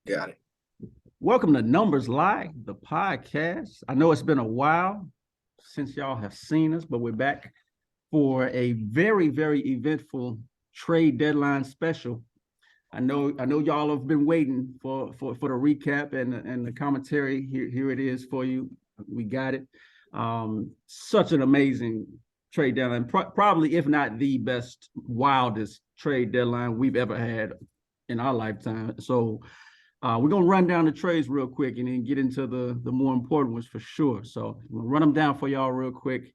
Got it. Welcome to NumbersLie, the podcast. I know it's been a while since y'all have seen us, but we're back for a very, very eventful trade deadline special. I know y'all have been waiting for the recap and the commentary. Here it is for you. We got it. Such an amazing trade deadline, probably if not the best, wildest trade deadline we've ever had in our lifetime. So we're gonna run down the trades real quick and then get into the more important ones for sure. So I'm gonna run them down for y'all real quick,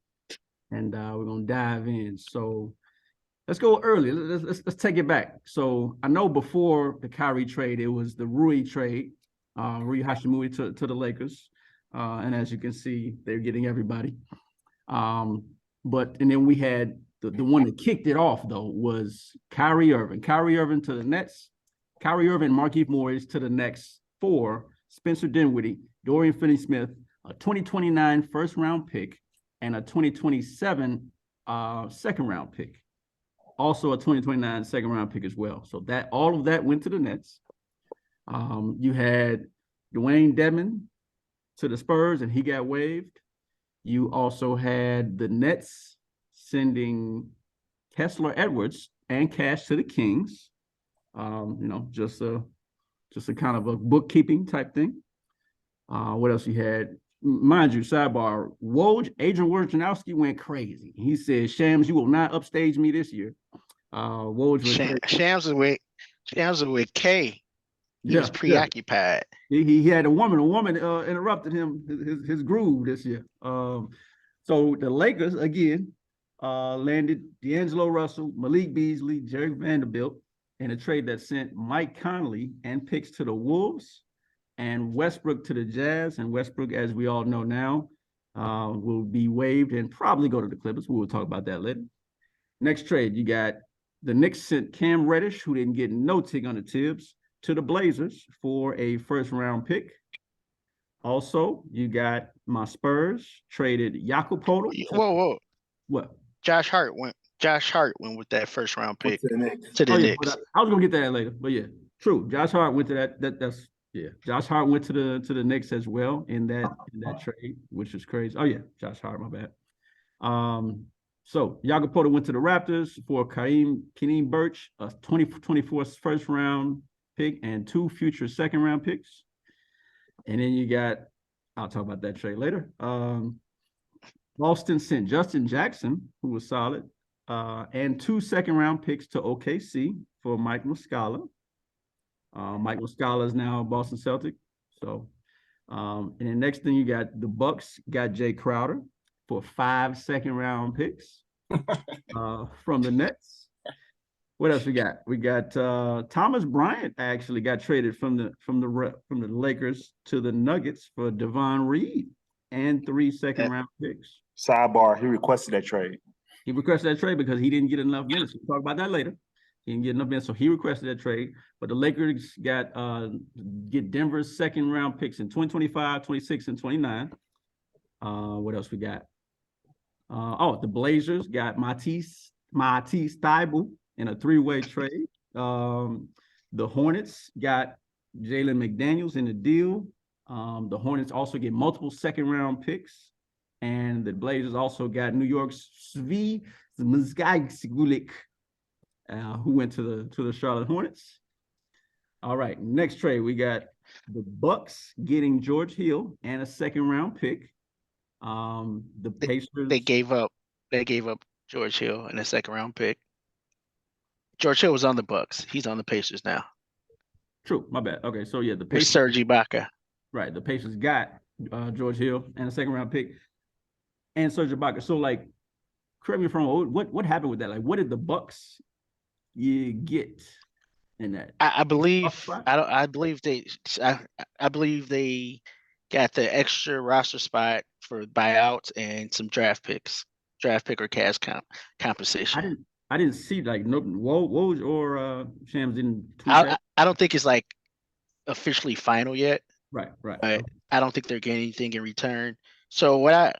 and we're gonna dive in. So let's go early. Let's take it back. So I know before the Kyrie trade, it was the Rui trade, Rui Hashimura to the Lakers, and as you can see, they're getting everybody. And then we had the one that kicked it off though was Kyrie Irving. Kyrie Irving to the Nets. Kyrie Irving, Markieff Morris to the Knicks for Spencer Dinwiddie, Dorian Finney-Smith, a 2029 first round pick, and a 2027 second round pick. Also a 2029 second round pick as well. So that all of that went to the Nets. You had Dwayne Dedmon to the Spurs, and he got waived. You also had the Nets sending Kessler Edwards and cash to the Kings. Just a kind of a bookkeeping type thing. What else you had? Mind you, sidebar, Adrian Wojnarowski went crazy. He said, Shams, you will not upstage me this year. Woj went crazy. Shams was with K. He was Yeah. preoccupied. He had a woman interrupted him, his groove this year. So the Lakers, again, landed D'Angelo Russell, Malik Beasley, Jerry Vanderbilt, in a trade that sent Mike Conley and picks to the Wolves and Westbrook to the Jazz. And Westbrook, as we all know now, will be waived and probably go to the Clippers. We will talk about that later. Next trade, you got the Knicks sent Cam Reddish, who didn't get no tick on the Tibbs, to the Blazers for a first-round pick. Also, you got my Spurs traded Jakob Poeltl. Whoa. What? Josh Hart went with that first round pick to the Knicks. Yeah, I was gonna get that later, but yeah, true. Josh Hart went to that's Josh Hart went to the Knicks as well in that trade, which is crazy. Oh yeah, Josh Hart, my bad. So Jakob Poeltl went to the Raptors for Keem Birch, a 2024 first round pick and 2 future second round picks. And then you got, I'll talk about that trade later. Boston sent Justin Jackson, who was solid, and 2 second round picks to OKC for Mike Muscala. Mike Muscala is now a Boston Celtic. So, and then next thing you got the Bucks got Jay Crowder for 5 second round picks from the Nets. What else we got? We got Thomas Bryant actually got traded from the Lakers to the Nuggets for Devon Reed and 3 second round picks. Sidebar, he requested that trade. He requested that trade because he didn't get enough minutes. We'll talk about that later. He didn't get enough minutes, so he requested that trade. But the Lakers get Denver's second round picks in 2025, 26, and 29. What else we got? The Blazers got Matisse Thybulle in a 3-way trade. The Hornets got Jalen McDaniels in the deal. The Hornets also get multiple second round picks. And the Blazers also got New York's Svi Mzgajsigulik, who went to the Charlotte Hornets. All right, next trade, we got the Bucks getting George Hill and a second round pick. The Pacers, they gave up George Hill and a second round pick. George Hill was on the Bucks. He's on the Pacers now. True, my bad. Okay, so yeah, the Pacers. Serge Ibaka. Right, the Pacers got George Hill and a second round pick and Serge Ibaka. So like, correct me if I'm wrong, what happened with that? Like, what did the Bucks get in that? I believe they got the extra roster spot for buyouts and some draft pick or cash compensation. I didn't see like no Woj or Shams didn't. I don't think it's like officially final yet. Right. But I don't think they're getting anything in return. So what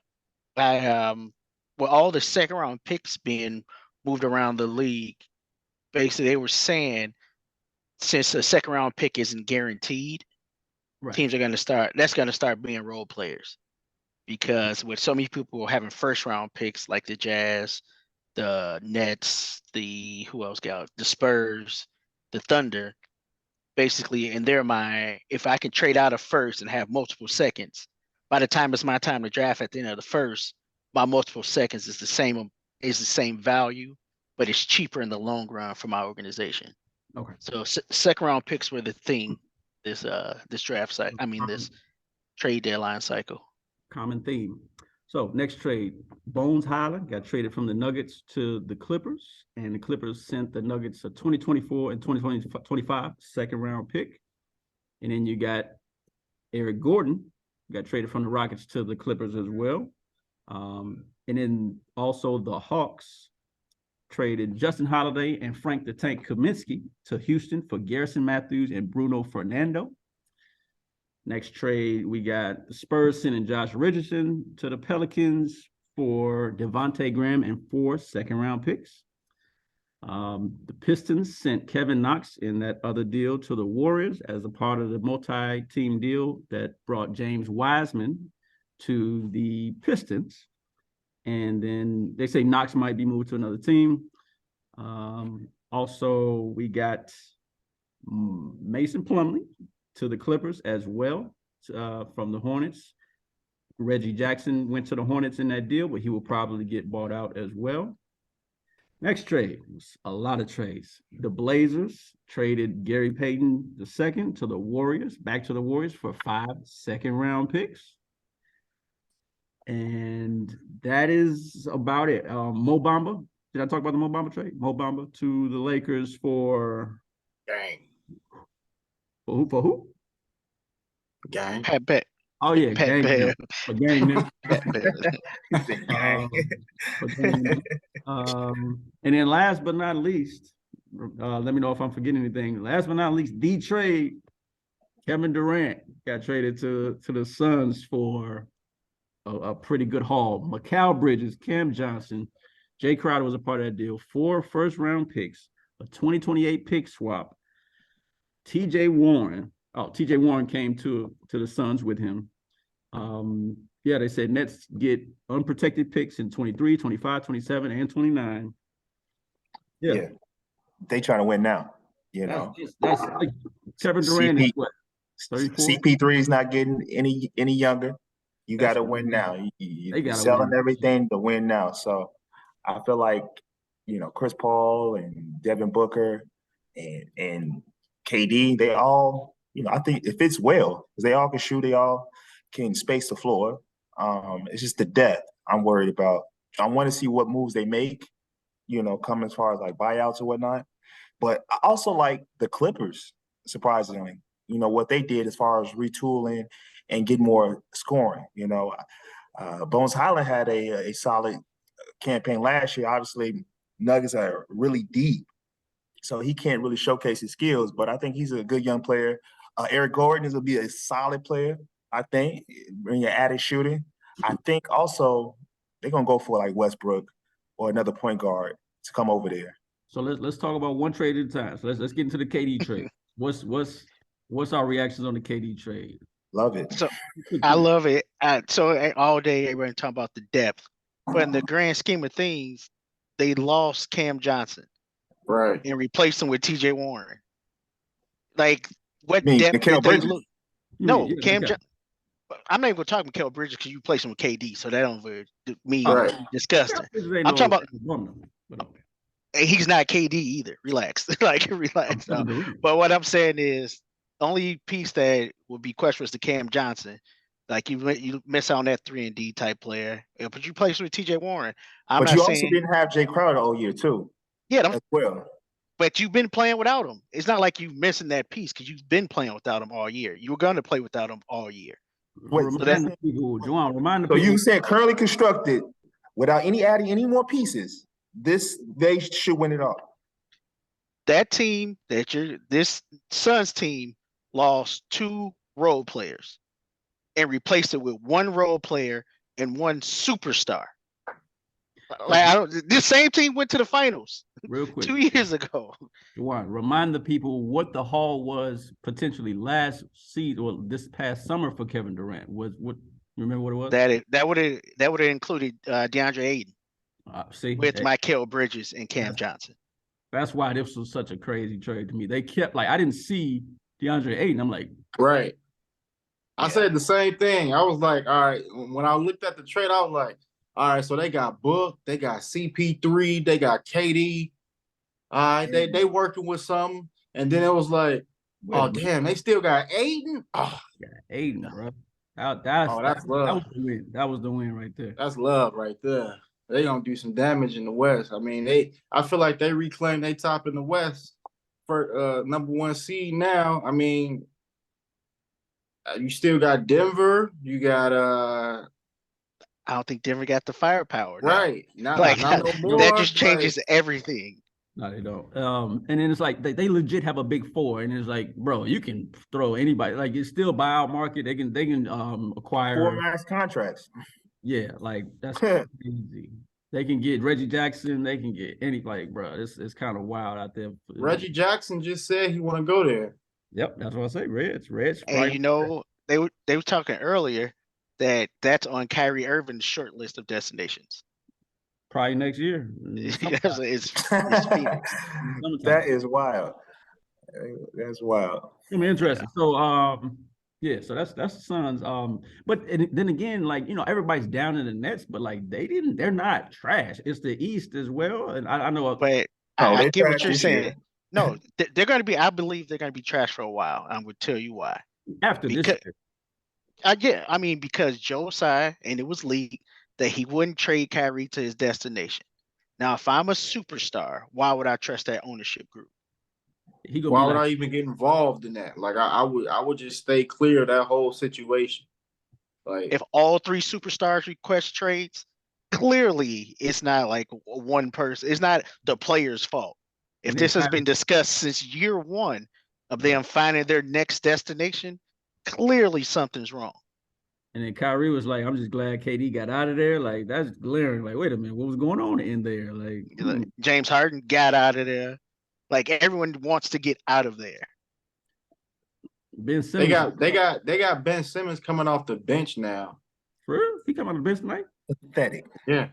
with all the second round picks being moved around the league, basically they were saying since a second round pick isn't guaranteed, Right. teams are going to start. That's going to start being role players, because with so many people having first round picks like the Jazz, the Nets, who else got the Spurs, the Thunder. Basically, in their mind, if I can trade out of first and have multiple seconds, by the time it's my time to draft at the end of the first, my multiple seconds is the same value, but it's cheaper in the long run for my organization. Okay. So second round picks were the thing this draft cycle. I mean this trade deadline cycle. Common theme. So next trade, Bones Highland got traded from the Nuggets to the Clippers, and the Clippers sent the Nuggets a 2024 and 2025 second round pick. And then you got Eric Gordon got traded from the Rockets to the Clippers as well. And then also the Hawks traded Justin Holiday and Frank the Tank Kaminsky to Houston for Garrison Matthews and Bruno Fernando. Next trade, we got the Spurs sending Josh Richardson to the Pelicans for Devontae Graham and 4 second-round picks. The Pistons sent Kevin Knox in that other deal to the Warriors as a part of the multi-team deal that brought James Wiseman to the Pistons. And then they say Knox might be moved to another team. Also, we got Mason Plumlee to the Clippers as well from the Hornets. Reggie Jackson went to the Hornets in that deal, but he will probably get bought out as well. Next trade was a lot of trades. The Blazers traded Gary Payton II to the Warriors, back to the Warriors for 5 second-round picks. And that is about it. Mo Bamba. Did I talk about the Mo Bamba trade? Mo Bamba to the Lakers for... Gang. For who? Gang. Pat Bet. Oh yeah, Pat Bev. For gang. Pat Bev. And then last but not least, let me know if I'm forgetting anything. Last but not least, the trade, Kevin Durant got traded to the Suns for a pretty good haul. Mikal Bridges, Cam Johnson, Jay Crowder was a part of that deal. 4 first-round picks, a 2028 pick swap. TJ Warren came to the Suns with him. Yeah, they said Nets get unprotected picks in 23, 25, 27, and 29. Yeah. They trying to win now, you know. That's like Kevin Durant is what, 34? CP3 is not getting any younger. You got to win now. You're selling everything to win now. So I feel like, Chris Paul and Devin Booker and KD, they all, I think it fits well because they all can shoot. They all can space the floor. It's just the depth I'm worried about. I want to see what moves they make, come as far as like buyouts or whatnot. But I also like the Clippers, surprisingly, what they did as far as retooling and get more scoring. Bones Highland had a solid campaign last year. Obviously, Nuggets are really deep, so he can't really showcase his skills, but I think he's a good young player. Eric Gordon is going to be a solid player, I think, when you're added shooting. I think also they're going to go for like Westbrook or another point guard to come over there. So let's talk about one trade at a time. So let's get into the KD trade. What's our reactions on the KD trade? Love it. So I love it. So all day everybody talking about the depth, but in the grand scheme of things, they lost Cam Johnson, right, and replaced him with TJ Warren. Like what depth did they look? No, yeah, Cam. I'm not even gonna talk about Mikal Bridges because you placed him with KD, so that don't me disgusting. I'm talking about. He's not KD either. Relax, relax. But what I'm saying is, the only piece that would be questionable is the Cam Johnson. Like you miss out on that 3-and-D type player, but you placed with TJ Warren. But you also didn't have Jay Crowder all year too. Yeah, as well. But you've been playing without him. It's not like you're missing that piece because you've been playing without him all year. You were going to play without him all year. Wait, so you said currently constructed without adding any more pieces. They should win it all. That team this Suns team lost 2 role players and replaced it with 1 role player and 1 superstar. Like this same team went to the finals. real quick. 2 years ago. Juwan, remind the people what the haul was potentially last season or this past summer for Kevin Durant. Was what? Remember what it was? That would have included DeAndre Ayton See, with Mikal Bridges and Cam that's, Johnson. That's why this was such a crazy trade to me. They kept I didn't see DeAndre Ayton. I'm like, right. I said the same thing. I was like, all right. When I looked at the trade, I was like, all right. So they got Book, they got CP3, they got KD. All right, they working with something, and then it was like, oh damn, they still got Ayton. Oh, Ayton, bro. That's love. That was the win. That was the win right there. That's love right there. They gonna do some damage in the West. I mean, I feel like they reclaimed their top in the West for #1 seed now. I mean, you still got Denver. You got I don't think Denver got the firepower. Right. Not no more, that just changes everything. No, they don't. And then it's like they legit have a big four, and it's like, bro, you can throw anybody. Like it's still buyout market. They can acquire 4 max contracts. Yeah, like that's crazy. They can get Reggie Jackson. They can get anybody, bro. It's kind of wild out there. Reggie Jackson just said he want to go there. Yep, that's what I say. Reds. And you know, they were talking earlier that's on Kyrie Irving's short list of destinations. Probably next year. it's Phoenix. That is wild. That's wild. I mean, interesting. So yeah, so that's the Suns. But then again, like, you know, everybody's down in the Nets, but like they're not trash. It's the East as well. And I know but I get what you're saying. No, they're gonna be, I believe they're gonna be trash for a while. I would tell you why. After this year. I mean, because Joe Tsai, and it was leaked that he wouldn't trade Kyrie to his destination. Now, if I'm a superstar, why would I trust that ownership group? Why would I even get involved in that? Like I would just stay clear of that whole situation. Like if all 3 superstars request trades, clearly it's not like one person. It's not the player's fault. If this has been discussed since year 1 of them finding their next destination, clearly something's wrong. And then Kyrie was like, I'm just glad KD got out of there. Like, that's glaring. Like, wait a minute, what was going on in there? Like James Harden got out of there. Like, everyone wants to get out of there. Ben Simmons. They got Ben Simmons coming off the bench now. For real? He come on the bench tonight? Pathetic. Yeah.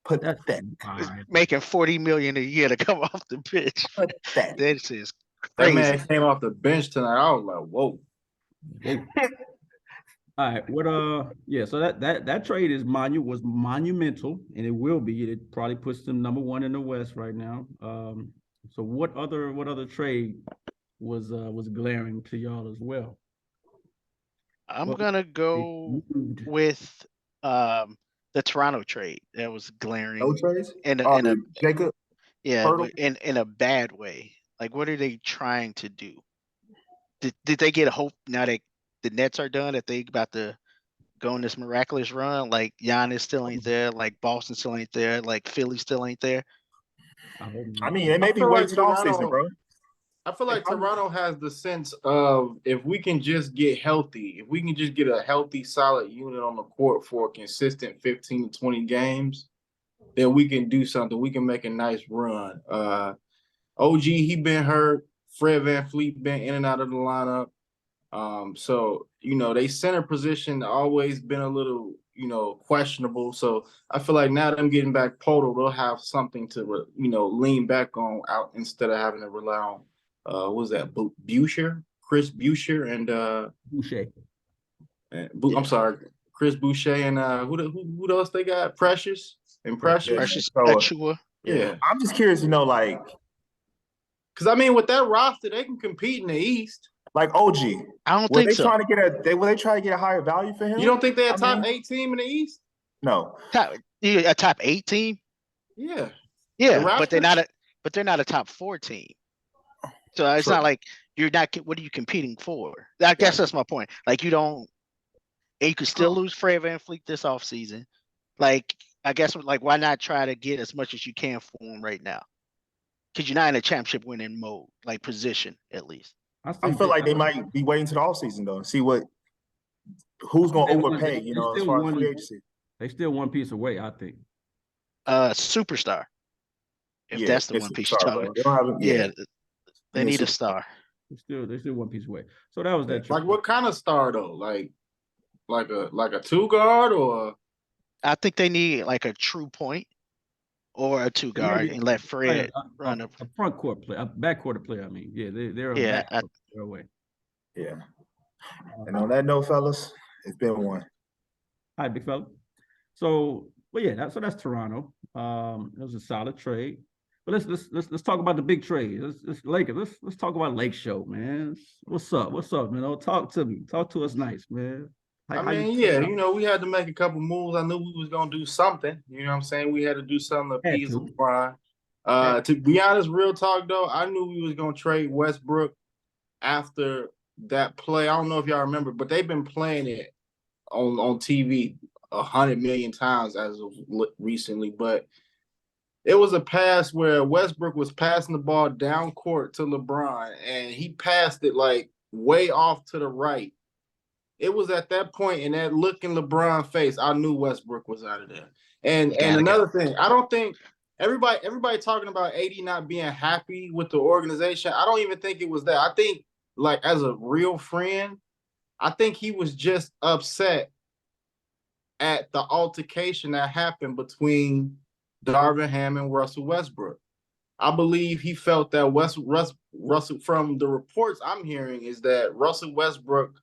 Pathetic. Making $40 million a year to come off the bench. Pathetic. This is crazy. That man came off the bench tonight. I was like, whoa. All right. What yeah, so that trade was monumental, and it will be. It probably puts them #1 in the West right now. So what other trade was glaring to y'all as well? I'm gonna go with the Toronto trade. That was glaring. No trades? In a Jacob? Yeah, in a bad way. Like, what are they trying to do? Did they get a hope now that the Nets are done, that they about to go on this miraculous run? Like, Giannis still ain't there, like Boston still ain't there, like Philly still ain't there. I mean, it may be waiting till off season, bro. I feel like Toronto has the sense of, if we can just get healthy, if we can just get a healthy, solid unit on the court for a consistent 15 to 20 games, then we can do something. We can make a nice run. OG, he been hurt. Fred VanVleet been in and out of the lineup. So, you know, they center position always been a little, you know, questionable. So I feel like now them getting back Poto, they'll have something to, you know, lean back on out instead of having to rely on, what was that, Boucher? Chris Boucher and Boucher. I'm sorry, Chris Boucher and who else they got? Precious and Precious. Achua. Yeah. I'm just curious to know, like, because I mean, with that roster, they can compete in the East. Like OG, I don't think so. Were they trying to get a higher value for him? You don't think they're a top 8 team in the East? No. A top 8 team? Yeah. Yeah, but they're not a top 4 team. So it's not like you're not. What are you competing for? I guess that's my point. Like, you don't. And you could still lose Fred VanVleet this offseason. Like, I guess, like, why not try to get as much as you can for him right now? Because you're not in a championship winning mode, like position at least. I feel like they might be waiting to the offseason though, and see who's going to overpay. You know, as far as free agency. They still one piece away, I think. Superstar. If Yeah, that's the it's one a piece you're star, talking bro. about. They don't have Yeah, it. they need a star. They're still one piece away. So that was that trade. Like what kind of star though? Like a two guard or I think they need like a true point or a two guard Maybe and let Fred a run up. front court player, a back court player. I mean, yeah, they're a Yeah, back court player away. Yeah. And on that note, fellas, it's been one. All right, big fella. So, well, yeah, that's Toronto. It was a solid trade. But let's talk about the big trade. Let's Lakers. Let's talk about Lake Show, man. What's up? What's up, man? Talk to me. Talk to us nice, man. I mean, yeah, we had to make a couple moves. I knew we was gonna do something. You know what I'm saying? We had to do something to appease LeBron. To be honest, real talk though, I knew we was gonna trade Westbrook after that play. I don't know if y'all remember, but they've been playing it on TV 100 million times as of recently. But it was a pass where Westbrook was passing the ball down court to LeBron, and he passed it like way off to the right. It was at that point in that look in LeBron's face, I knew Westbrook was out of there. And another thing, I don't think everybody talking about AD not being happy with the organization. I don't even think it was that. I think, like, as a real friend, I think he was just upset at the altercation that happened between Darvin Ham and Russell Westbrook. I believe he felt that Russell, from the reports I'm hearing, is that Russell Westbrook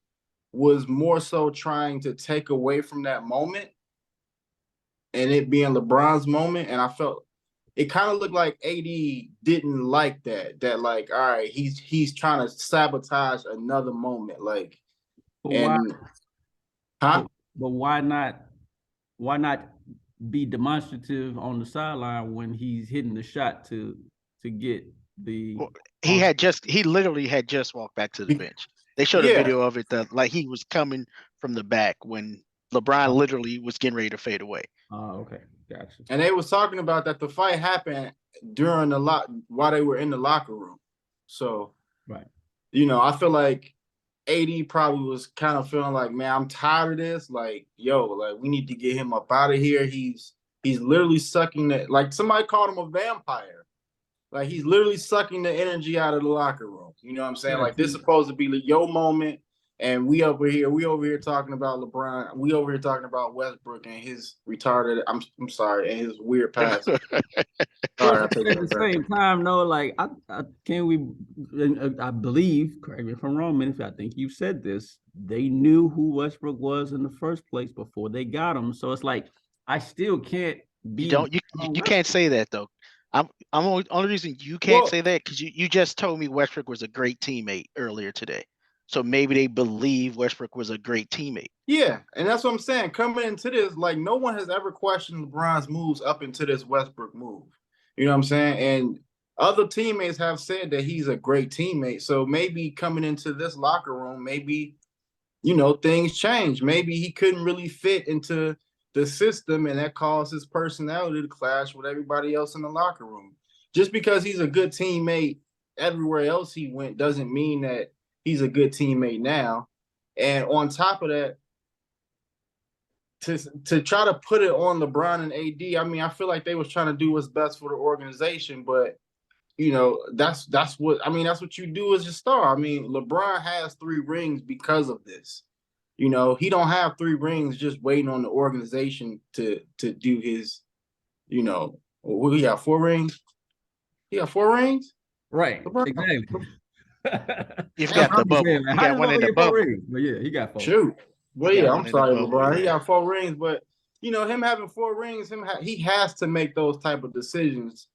was more so trying to take away from that moment and it being LeBron's moment. And I felt it kind of looked like AD didn't like that. That, like, all right, he's trying to sabotage another moment. Like, but why not be demonstrative on the sideline when he's hitting the shot to get the he literally had just walked back to the bench. They showed a video of it that like he was coming from the back when LeBron literally was getting ready to fade away. Oh, okay. Gotcha. And they was talking about that the fight happened during while they were in the locker room. So, right. I feel like AD probably was kind of feeling like, man, I'm tired of this. Like, like we need to get him up out of here. He's literally sucking that, like somebody called him a vampire. Like, he's literally sucking the energy out of the locker room. You know what I'm saying? Like, this is supposed to be your moment, and we over here talking about LeBron. We over here talking about Westbrook and his retarded. I'm sorry, and his weird pass. Sorry, at the same time, though, like I believe, correct me if I'm wrong, man, if I think you said this, they knew who Westbrook was in the first place before they got him. So it's like I still can't be. You can't say that though. I'm only reason you can't say that because you just told me Westbrook was a great teammate earlier today. So maybe they believe Westbrook was a great teammate. Yeah, and that's what I'm saying. Coming into this, like, no one has ever questioned LeBron's moves up into this Westbrook move. You know what I'm saying? And other teammates have said that he's a great teammate. So maybe coming into this locker room, maybe, things change. Maybe he couldn't really fit into the system, and that caused his personality to clash with everybody else in the locker room. Just because he's a good teammate everywhere else he went doesn't mean that he's a good teammate now. And on top of that, to try to put it on LeBron and AD, I mean, I feel like they was trying to do what's best for the organization, but that's what you do as a star. I mean, LeBron has 3 rings because of this. He don't have 3 rings just waiting on the organization to do his, he got 4 rings. He got 4 rings? Right. LeBron, exactly. You've got the bubble. Saying, he got one in the bubble. But yeah, he got 4. Shoot. Well, yeah, I'm sorry, LeBron. Yeah. He got 4 rings, but him having 4 rings, he has to make those type of decisions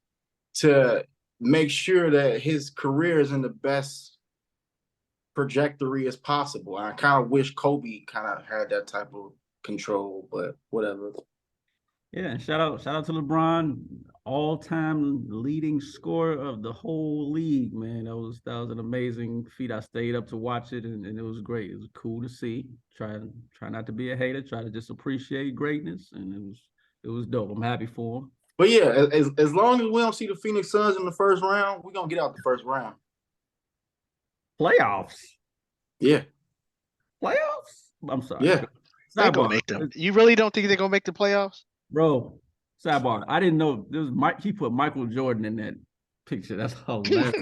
to make sure that his career is in the best trajectory as possible. I kind of wish Kobe kind of had that type of control, but whatever. Yeah, shout out to LeBron, all-time leading scorer of the whole league, man. That was an amazing feat. I stayed up to watch it, and it was great. It was cool to see. Try not to be a hater. Try to just appreciate greatness, and it was dope. I'm happy for him. But yeah, as long as we don't see the Phoenix Suns in the first round, we're gonna get out the first round. Playoffs. Yeah. Playoffs? I'm sorry. Yeah. They're gonna make them. You really don't think they're gonna make the playoffs? Bro, Sidebar. I didn't know there was Mike. He put Michael Jordan in that picture. That's hilarious.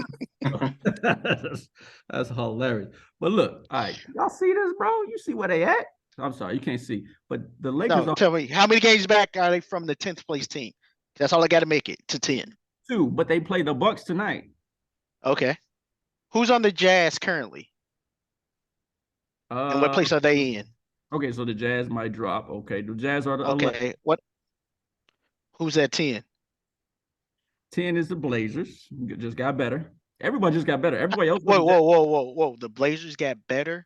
that's hilarious. But look, all right, y'all see this, bro? You see where they at? I'm sorry, you can't see. But the Lakers No, are tell me, how many games back are they from the 10th place team? That's all I got to make it to 10. 2, but they play the Bucks tonight. Okay. Who's on the Jazz currently? And what place are they in? Okay, so the Jazz might drop. Okay, the Jazz are the Okay. What? Who's at 10? 10 is the Blazers. Just got better. Everybody just got better. Everybody else. Whoa. The Blazers got better.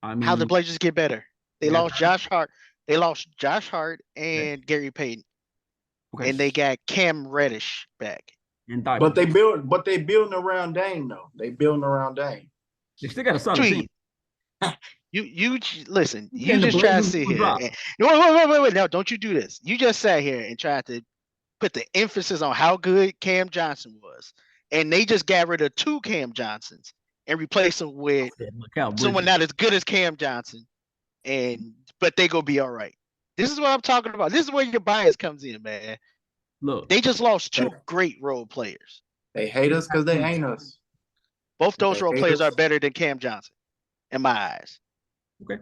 I mean, How the Blazers get better? They yeah. lost Josh Hart. They lost Josh Hart and Gary Payton. Okay. And they got Cam Reddish back. And But they building around Dame though. They building around Dame. They still got a solid team. You listen. And You the just try to Blazers sit will here. drop. Wait. No, don't you do this. You just sat here and tried to put the emphasis on how good Cam Johnson was, and they just got rid of 2 Cam Johnsons and replaced them with someone not as good as Cam Johnson, but they gonna be all right. This is what I'm talking about. This is where your bias comes in, man. Look, They just lost 2 great role players. They hate us because they ain't us. Both those role hate players us. are better than Cam Johnson, in my eyes. okay.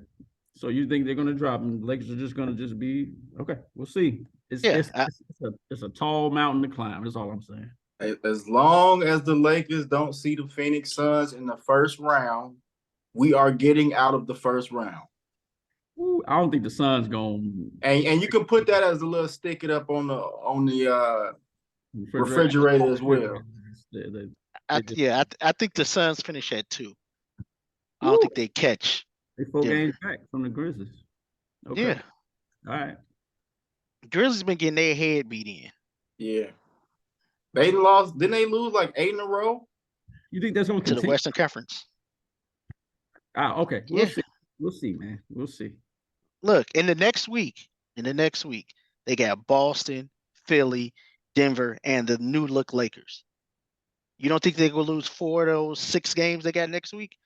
So you think they're gonna drop, and the Lakers are just gonna be okay? We'll see. It's a tall mountain to climb. That's all I'm saying. As long as the Lakers don't see the Phoenix Suns in the first round, we are getting out of the first round. Ooh, I don't think the Suns going. And you can put that as a little stick it up on the refrigerator as well. I think the Suns finish at 2. I don't think they catch. They 4 Denver. games back from the Grizzlies. Okay. Yeah. All right. Grizzlies been getting their head beat in. Yeah. They lost. Didn't they lose like 8 in a row? You think that's going to To continue? the Western Conference. Okay. We'll see. We'll see, man. We'll see. Look, in the next week, they got Boston, Philly, Denver, and the new look Lakers. You don't think they're gonna lose 4 of those 6 games they got next week?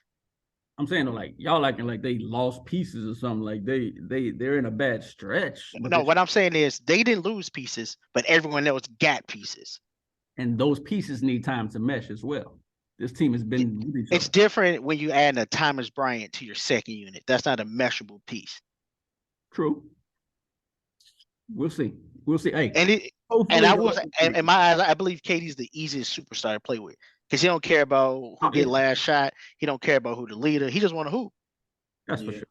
I'm saying though, like y'all acting like they lost pieces or something. Like they're in a bad stretch. No, what I'm saying is they didn't lose pieces, but everyone else got pieces. And those pieces need time to mesh as well. This team has been really It's different when you add a Thomas Bryant to your second unit. That's not a measurable piece. True. We'll see. We'll see. Hey, in my eyes, I believe KD's the easiest superstar to play with because he don't care about who get last shot. He don't care about who the leader. He just want to hoop. That's for sure.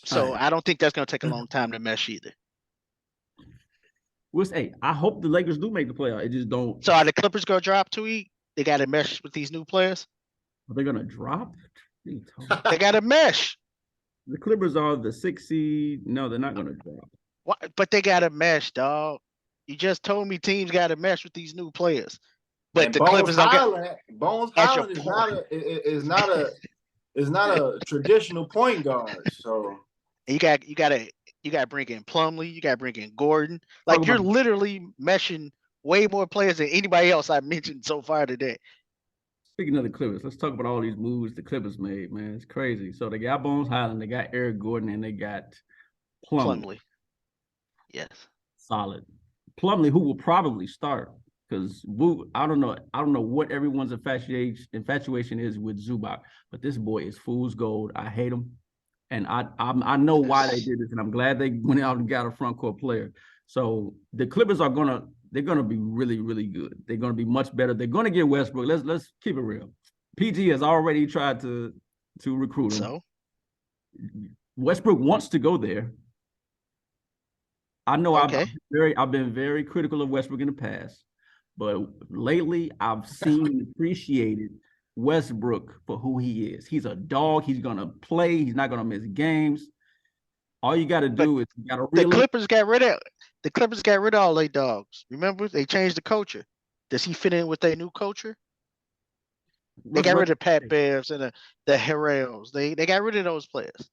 So I don't think that's gonna take a long time to mesh either. Hey, I hope the Lakers do make the playoff. It just don't. So are the Clippers gonna drop 2 They got to mesh with these new players. Are they gonna drop? They got to mesh. The Clippers are the 6th seed. No, they're not gonna drop. What? But they got to mesh, dog. You just told me teams got to mesh with these new players. But the Clippers don't get. Bones Highland is not a traditional point guard. So you got to bring in Plumlee. You got to bring in Gordon. Like you're literally meshing way more players than anybody else I mentioned so far today. Speaking of the Clippers, let's talk about all these moves the Clippers made, man. It's crazy. So they got Bones Highland, they got Eric Gordon, and they got Plumlee. Yes. Solid. Plumlee, who will probably start, because I don't know what everyone's infatuation is with Zubac, but this boy is fool's gold. I hate him. And I know why they did this, and I'm glad they went out and got a front court player. So the Clippers are they're gonna be really, really good. They're gonna be much better. They're gonna get Westbrook. Let's keep it real. PG has already tried to recruit him. So Westbrook wants to go there. I know I've been very critical of Westbrook in the past, but lately I've seen and appreciated Westbrook for who he is. He's a dog. He's gonna play. He's not gonna miss games. All you got to do is you got to the Clippers got rid of all their dogs. Remember, they changed the culture. Does he fit in with their new culture? They got rid of Pat Bears and the Harrells. They got rid of those players.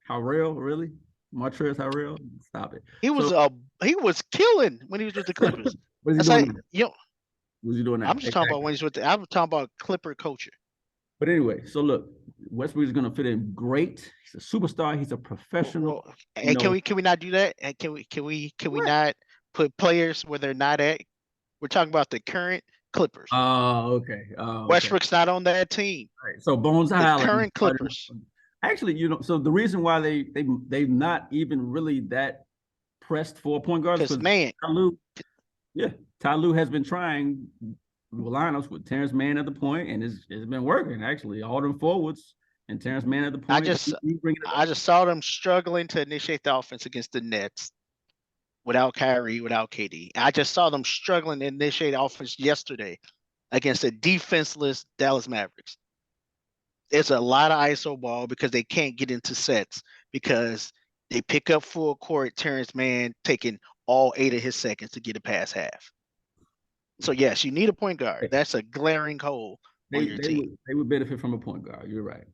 Harrell, really? Montrezl Harrell? Stop it. He was killing when he was with the Clippers. What is he doing? What's he doing now? I'm just talking about when he's I'm talking about Clipper culture. But anyway, so look, Westbrook is going to fit in great. He's a superstar. He's a professional. And can we not do that? And can we not put players where they're not at. We're talking about the current Clippers. Oh, okay. Okay. Westbrook's not on that team. Right. So Bones The Highland, current Clippers. actually, so the reason why they've not even really that pressed for a point guard is Because because man, Ty Lue has been trying lineups with Terrence Mann at the point, and it's been working actually. All them forwards and Terrence Mann at the point. I just saw them struggling to initiate the offense against the Nets without Kyrie, without KD. I just saw them struggling to initiate offense yesterday against a defenseless Dallas Mavericks. It's a lot of ISO ball because they can't get into sets because they pick up full court. Terrence Mann taking all 8 of his seconds to get it past half. So yes, you need a point guard. That's a glaring hole on your team. They would benefit from a point guard. You're right.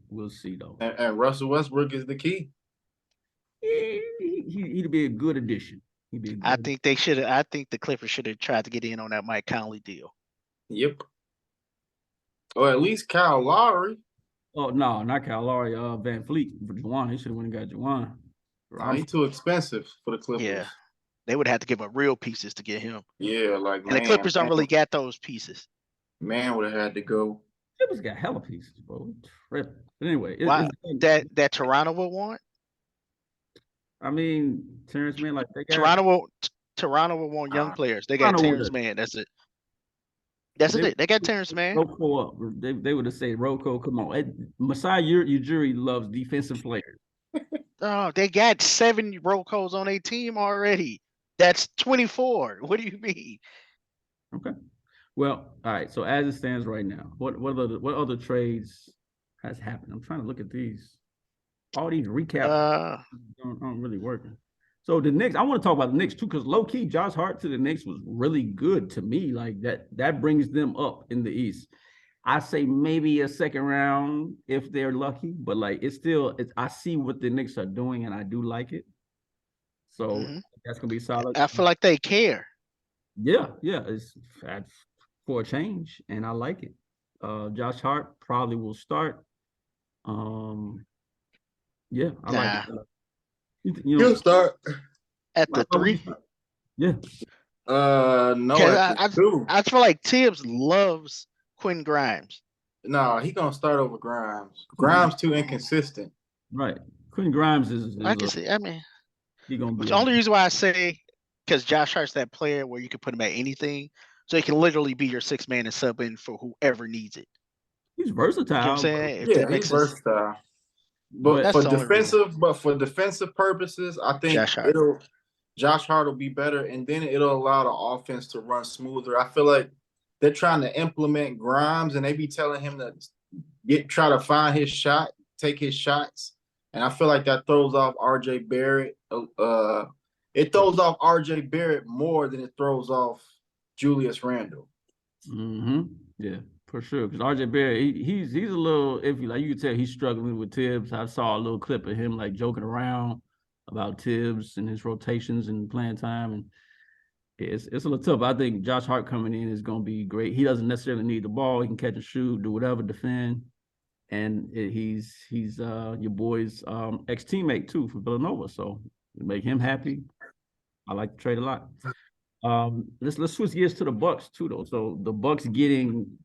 We'll see though. And Russell Westbrook is the key. He'd be a good addition. I think the Clippers should have tried to get in on that Mike Conley deal. Yep. Or at least Kyle Lowry. Oh no, not Kyle Lowry. Van Fleet for Juwan. He should have went and got Juwan. He's too expensive for the Clippers. Yeah, they would have to give up real pieces to get him. Yeah, like and the Clippers don't really get those pieces. Man would have had to go. Clippers got hella pieces, bro. But anyway, that Toronto would want. I mean, Terrence Mann, like they got Toronto will want young players. They got Terrence Mann. That's it. They got Terrence Mann. They would have said, Rocco, come on. Masai Ujiri loves defensive players. Oh, they got 7 Roccos on a team already. That's 24. What do you mean? Okay. Well, all right. So as it stands right now, what other trades has happened? I'm trying to look at these. All these recaps aren't really working. So the Knicks, I want to talk about the Knicks too, because low key, Josh Hart to the Knicks was really good to me. Like that brings them up in the East. I say maybe a second round if they're lucky, but like I see what the Knicks are doing and I do like it. So that's gonna be solid. I feel like they care. Yeah, it's for a change, and I like it. Josh Hart probably will start. Yeah, I like it. He'll start at the 3. Yeah. No, at the 2. I feel like Tibbs loves Quentin Grimes. No, he gonna start over Grimes. Grimes too inconsistent. Right. Quentin Grimes is I can see. I mean, he gonna be the only reason why I say because Josh Hart's that player where you can put him at anything, so he can literally be your 6 man and sub in for whoever needs it. He's versatile. You know what I'm saying? Yeah, he's versatile. But for defensive purposes, I think Josh Hart will be better, and then it'll allow the offense to run smoother. I feel like they're trying to implement Grimes, and they be telling him to try to find his shot, take his shots, and I feel like that throws off R.J. Barrett. It throws off R.J. Barrett more than it throws off Julius Randle. Yeah. For sure, because RJ Barrett, he's a little iffy. Like you can tell, he's struggling with Tibbs. I saw a little clip of him like joking around about Tibbs and his rotations and playing time, and it's a little tough. I think Josh Hart coming in is going to be great. He doesn't necessarily need the ball; he can catch and shoot, do whatever, defend, and he's your boy's ex teammate too for Villanova, so make him happy. I like the trade a lot. Let's switch gears to the Bucks too, though. So the Bucks getting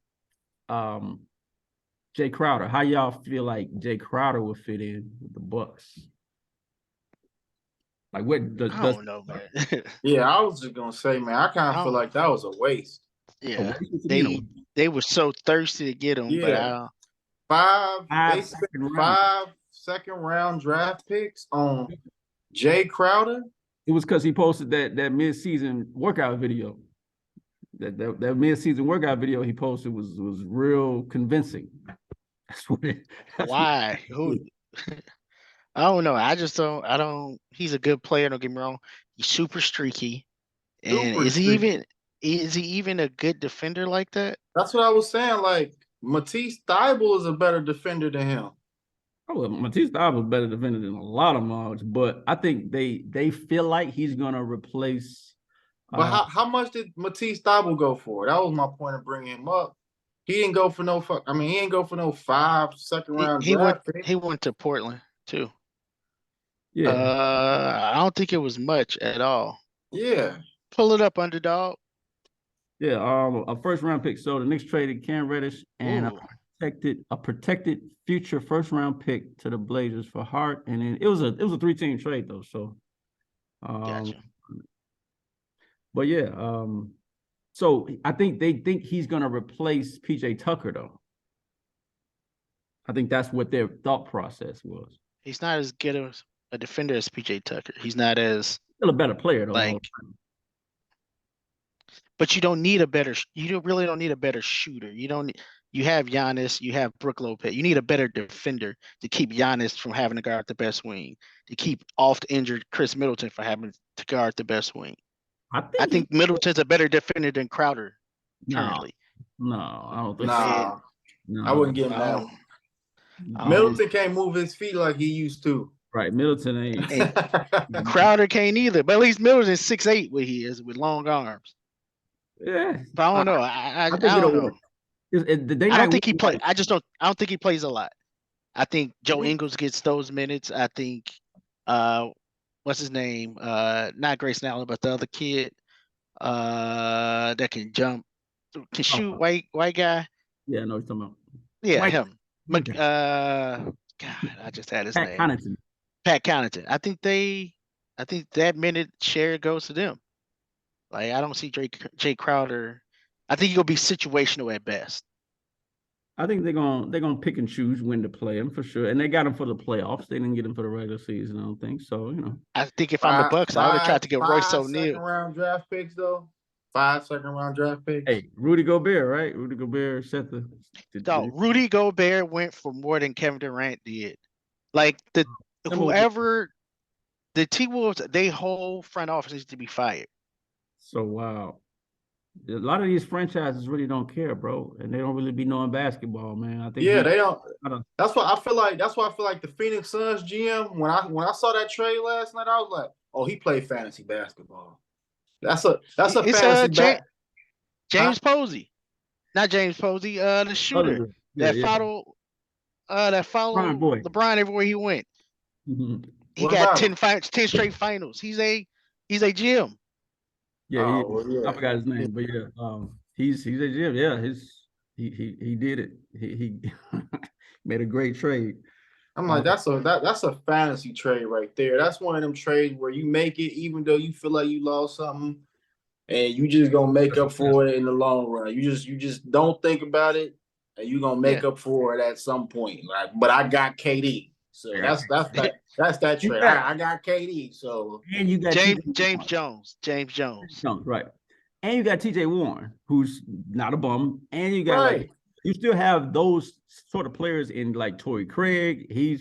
Jay Crowder. How y'all feel like Jay Crowder would fit in with the Bucks? Like what does I don't know, man. Yeah, I was just gonna say, man, I kind of feel like that was a waste. Yeah, they were so thirsty to get him, but five second round draft picks on Jay Crowder. It was because he posted that mid-season workout video. That mid-season workout video he posted was real convincing. That's what it. Why? Who? I don't know. I don't. He's a good player. Don't get me wrong. He's super streaky. And is he even a good defender like that? That's what I was saying. Like Matisse Thybulle is a better defender than him. Oh, well, Matisse Thybulle is better defender than a lot of mugs, but I think they feel like he's gonna replace. But how much did Matisse Thybulle go for? That was my point of bringing him up. He didn't go for no he didn't go for no 5 second round draft pick. He went to Portland too. Yeah. I don't think it was much at all. Yeah. Pull it up, underdog. Yeah, a first round pick. So the Knicks traded Cam Reddish and Ooh. a protected future first round pick to the Blazers for Hart, and then it was a 3-team trade though. So, Gotcha. but yeah, so I think they think he's gonna replace PJ Tucker though. I think that's what their thought process was. He's not as good as a defender as PJ Tucker. He's not as Still a better player though. like, but you don't need a better. Really don't need a better shooter. You don't. You have Giannis. You have Brook Lopez. You need a better defender to keep Giannis from having to guard the best wing. To keep oft injured Chris Middleton from having to guard the best wing. I think Middleton's a better defender than Crowder currently. No, I don't think Nah, no. I wouldn't give him that one. Middleton can't move his feet like he used to. Right, Middleton ain't. Crowder can't either, but at least Middleton's 6'8", what he is with long arms. Yeah, but I don't know. I don't know. I don't think he plays. I don't think he plays a lot. I think Joe Ingles gets those minutes. I think what's his name? Not Grayson Allen, but the other kid that can jump, can shoot, white guy. Yeah, I know what you're talking about. Yeah, him. God, I just had his name. Pat Connaughton. I think that minute share goes to them. Like, I don't see Jay Crowder. I think he'll be situational at best. I think they're gonna pick and choose when to play him for sure, and they got him for the playoffs. They didn't get him for the regular season. I don't think so. I think if I'm the Bucks, I would have tried to get Royce O'Neal. Second-round draft picks, though. 5 second-round draft picks. Hey, Rudy Gobert, right? Rudy Gobert set the. No, Rudy Gobert went for more than Kevin Durant did. Like the T-Wolves, they whole front office needs to be fired. So wow. A lot of these franchises really don't care, bro, and they don't really be knowing basketball, man. I think they don't. That's why I feel like the Phoenix Suns GM. When I saw that trade last night, I was like, oh, he played fantasy basketball. That's a fantasy. James Posey, not James Posey. The shooter that followed LeBron everywhere he went. Mm-hmm. He got 10 straight finals. He's a GM. Yeah, I forgot his name, but yeah, he's a GM. Yeah, he did it. He made a great trade. I'm like, that's a fantasy trade right there. That's one of them trades where you make it even though you feel like you lost something, and you just gonna make up for it in the long run. You just don't think about it, and you're gonna make up for it at some point. Like, but I got KD, so that's that trade. I got KD, so and you got James Jones, right? And you got TJ Warren, who's not a bum, and you got you still have those sort of players in like Torrey Craig. He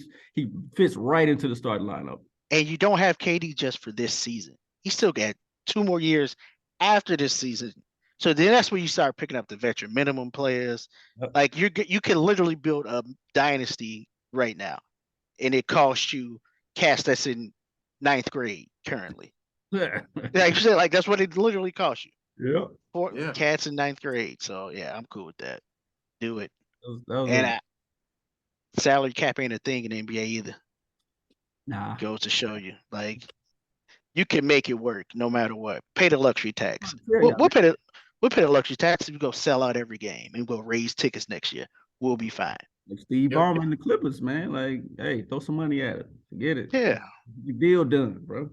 fits right into the starting lineup. And you don't have KD just for this season. He still got 2 more years after this season. So then that's where you start picking up the veteran minimum players. Like you can literally build a dynasty right now, and it costs you cats that's in 9th grade currently. Like you said, like that's what it literally costs you. Yeah. For cats in 9th grade. So yeah, I'm cool with that. Do it. Salary cap ain't a thing in the NBA either. Nah. Goes to show you, like you can make it work no matter what. Pay the luxury tax. We'll pay the luxury tax if we go sell out every game and go raise tickets next year. We'll be fine. Like Steve Ballmer and the Clippers, man. Like, hey, throw some money at it. Forget it. Yeah. The deal done, bro.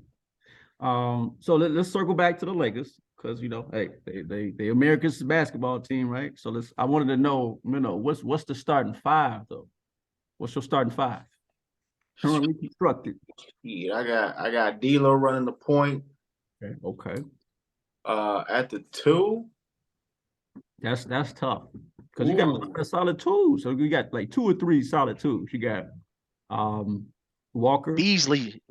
So let's circle back to the Lakers. Because hey, they America's basketball team, right? So I wanted to know, what's the starting 5 though? What's your starting 5? Currently constructed. Yeah, I got D'Lo running the point. Okay. At the 2. That's tough because you got a solid 2. So you got like 2 or 3 solid 2s. You got Walker, Beasley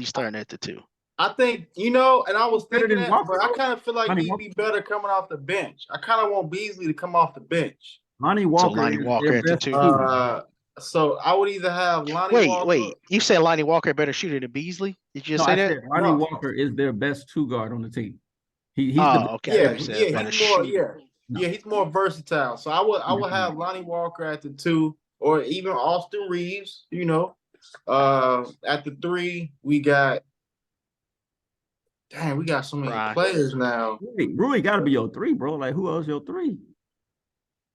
starting at the 2. I think, and I was thinking that, but I kind of feel like he'd be better coming off the bench. I kind of want Beasley to come off the bench. Lonnie Walker at the 2. So I would either have Lonnie Walker. Wait. You said Lonnie Walker a better shooter than Beasley? Did you just say that? Lonnie Walker is their best 2 guard on the team. He's okay. He's more versatile. So I would have Lonnie Walker at the 2, or even Austin Reeves. At the 3, we got Damn, we got so many Brian. players now. Rui got to be your 3, bro. Like, who else your 3?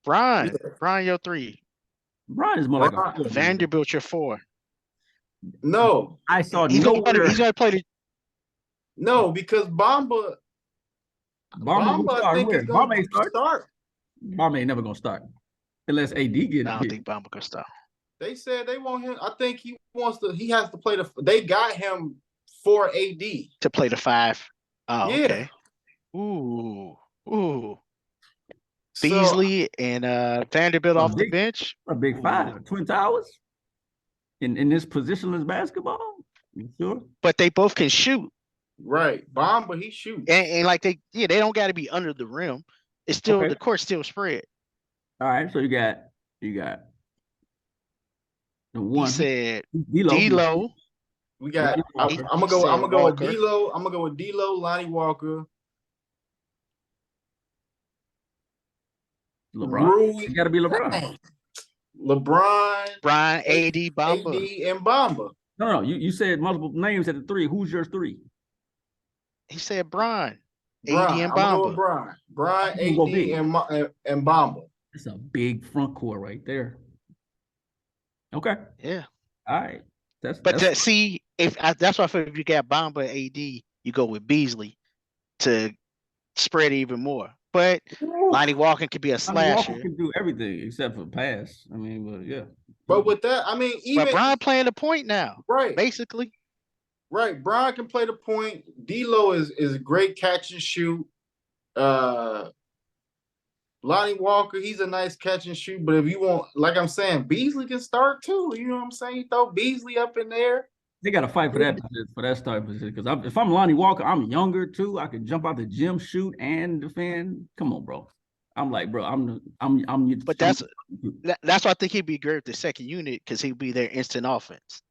Brian, your 3. Brian is more like a 4. Vanderbilt your 4. No, I saw He's gonna play the. No, because Bamba I think is gonna start. Bamba ain't never gonna start unless AD get. I don't think Bamba gonna start. They said they want him. I think he has to play they got him for AD to play the 5. Oh, yeah. Okay. Ooh. Beasley and Vanderbilt off the bench. A big 5. Twin Towers in this positionless basketball. You sure? But they both can shoot. Right. Bamba, he shoots. And like they don't got to be under the rim. It's still the court's still spread. All right, so you got the 1. He said D'Lo. We got. I'm gonna go with D'Lo. I'm gonna go with D'Lo, Lonnie Walker, LeBron. Rui. You got to be LeBron. LeBron, Brian, AD, Bamba. AD, and Bamba. No. You said multiple names at the 3. Who's your 3? He said Brian, AD, and Bamba. I'm going Brian, AD, and Bamba. That's a big front court right there. Okay. Yeah. All right. That's see, that's why I feel if you got Bamba AD, you go with Beasley to spread even more. But Lonnie Walker could be a slasher. Walker can do everything except for pass. I mean, but yeah. But with that, I mean, even Brian playing the point now, right? Basically, right. Brian can play the point. D'Lo is a great catch and shoot. Lonnie Walker, he's a nice catch and shoot. But if you want, like I'm saying, Beasley can start too. You know what I'm saying? You throw Beasley up in there. They got to fight for that starting position. Because if I'm Lonnie Walker, I'm younger too. I can jump out the gym, shoot, and defend. Come on, bro. I'm like, bro, I'm. But that's why I think he'd be great with the second unit because he'd be their instant offense.